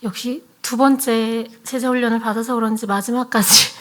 역시 두 번째 제자훈련을 받아서 그런지 마지막까지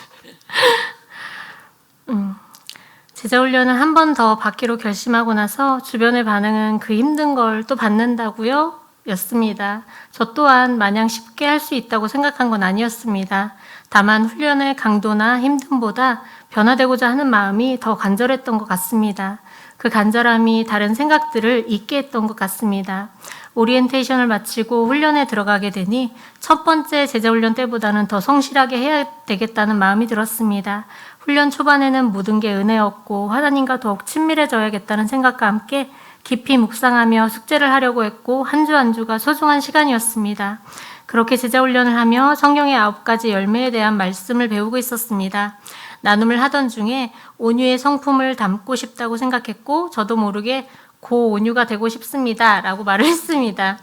제자훈련을 한 번 더 받기로 결심하고 나서 주변의 반응은 그 힘든 걸 또 받는다고요? 였습니다. 저 또한 마냥 쉽게 할 수 있다고 생각한 건 아니었습니다. 다만 훈련의 강도나 힘듦보다 변화되고자 하는 마음이 더 간절했던 것 같습니다. 그 간절함이 다른 생각들을 잊게 했던 것 같습니다. 오리엔테이션을 마치고 훈련에 들어가게 되니 첫 번째 제자훈련 때보다는 더 성실하게 해야 되겠다는 마음이 들었습니다. 훈련 초반에는 모든 게 은혜였고 하나님과 더욱 친밀해져야겠다는 생각과 함께 깊이 묵상하며 숙제를 하려고 했고 한 주 한 주가 소중한 시간이었습니다. 그렇게 제자훈련을 하며 성경의 9가지 열매에 대한 말씀을 배우고 있었습니다. 나눔을 하던 중에 온유의 성품을 담고 싶다고 생각했고 저도 모르게 고온유가 되고 싶습니다 라고 말을 했습니다.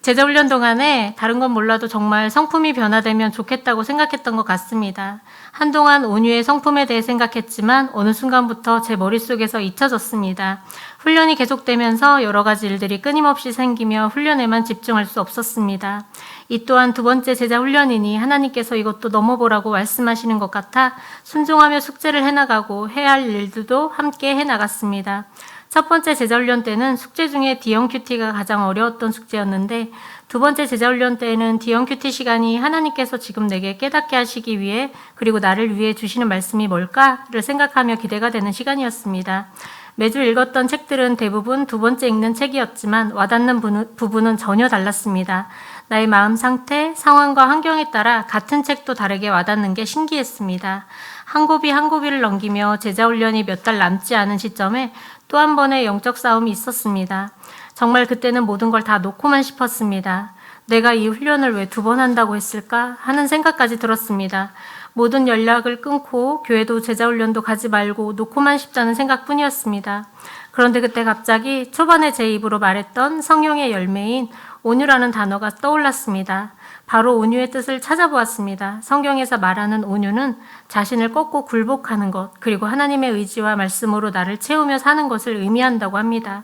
제자훈련 동안에 다른 건 몰라도 정말 성품이 변화되면 좋겠다고 생각했던 것 같습니다. 한동안 온유의 성품에 대해 생각했지만 어느 순간부터 제 머릿속에서 잊혀졌습니다. 훈련이 계속되면서 여러 가지 일들이 끊임없이 생기며 훈련에만 집중할 수 없었습니다. 이 또한 두 번째 제자 훈련이니 하나님께서 이것도 넘어보라고 말씀하시는 것 같아 순종하며 숙제를 해나가고 해야 할 일들도 함께 해나갔습니다. 첫 번째 제자훈련 때는 숙제 중에 D형 큐티가 가장 어려웠던 숙제였는데 두 번째 제자훈련 때는 D형 큐티 시간이 하나님께서 지금 내게 깨닫게 하시기 위해 그리고 나를 위해 주시는 말씀이 뭘까를 생각하며 기대가 되는 시간이었습니다. 매주 읽었던 책들은 대부분 두 번째 읽는 책이었지만 와닿는 부분은 전혀 달랐습니다. 나의 마음 상태, 상황과 환경에 따라 같은 책도 다르게 와닿는 게 신기했습니다. 한 고비 한 고비를 넘기며 제자훈련이 몇 달 남지 않은 시점에 또 한 번의 영적 싸움이 있었습니다. 정말 그때는 모든 걸 다 놓고만 싶었습니다. 내가 이 훈련을 왜 두 번 한다고 했을까 하는 생각까지 들었습니다. 모든 연락을 끊고 교회도 제자훈련도 가지 말고 놓고만 싶다는 생각뿐이었습니다. 그런데 그때 갑자기 초반에 제 입으로 말했던 성령의 열매인 온유라는 단어가 떠올랐습니다. 바로 온유의 뜻을 찾아보았습니다. 성경에서 말하는 온유는 자신을 꺾고 굴복하는 것, 그리고 하나님의 의지와 말씀으로 나를 채우며 사는 것을 의미한다고 합니다.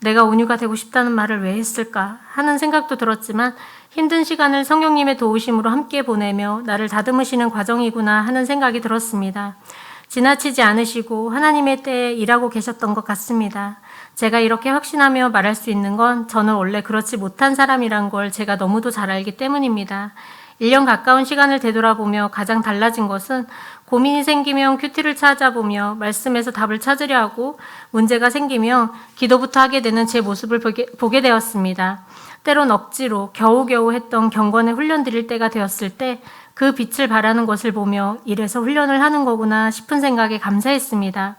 내가 온유가 되고 싶다는 말을 왜 했을까 하는 생각도 들었지만 힘든 시간을 성령님의 도우심으로 함께 보내며 나를 다듬으시는 과정이구나 하는 생각이 들었습니다. 지나치지 않으시고 하나님의 때에 일하고 계셨던 것 같습니다. 제가 이렇게 확신하며 말할 수 있는 건 저는 원래 그렇지 못한 사람이란 걸 제가 너무도 잘 알기 때문입니다. 1년 가까운 시간을 되돌아보며 가장 달라진 것은 고민이 생기면 큐티를 찾아보며 말씀에서 답을 찾으려 하고 문제가 생기면 기도부터 하게 되는 제 모습을 보게 되었습니다. 때론 억지로 겨우겨우 했던 경건의 훈련 드릴 때가 되었을 때 그 빛을 발하는 것을 보며 이래서 훈련을 하는 거구나 싶은 생각에 감사했습니다.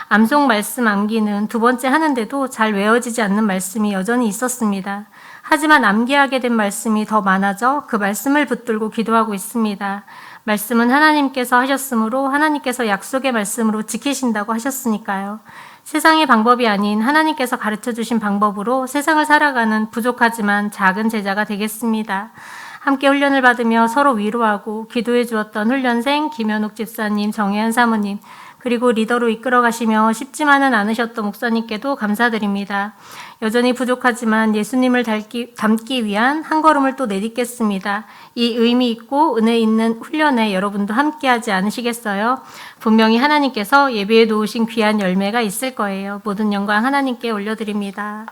암송 말씀 암기는 두 번째 하는데도 잘 외워지지 않는 말씀이 여전히 있었습니다. 하지만 암기하게 된 말씀이 더 많아져 그 말씀을 붙들고 기도하고 있습니다. 말씀은 하나님께서 하셨으므로 하나님께서 약속의 말씀으로 지키신다고 하셨으니까요. 세상의 방법이 아닌 하나님께서 가르쳐 주신 방법으로 세상을 살아가는 부족하지만 작은 제자가 되겠습니다. 함께 훈련을 받으며 서로 위로하고 기도해 주었던 훈련생 김현옥 집사님, 정혜연 사모님, 그리고 리더로 이끌어 가시며 쉽지만은 않으셨던 목사님께도 감사드립니다. 여전히 부족하지만 예수님을 닮기 위한 한 걸음을 또 내딛겠습니다. 이 의미 있고 은혜 있는 훈련에 여러분도 함께하지 않으시겠어요? 분명히 하나님께서 예비해 놓으신 귀한 열매가 있을 거예요. 모든 영광 하나님께 올려드립니다.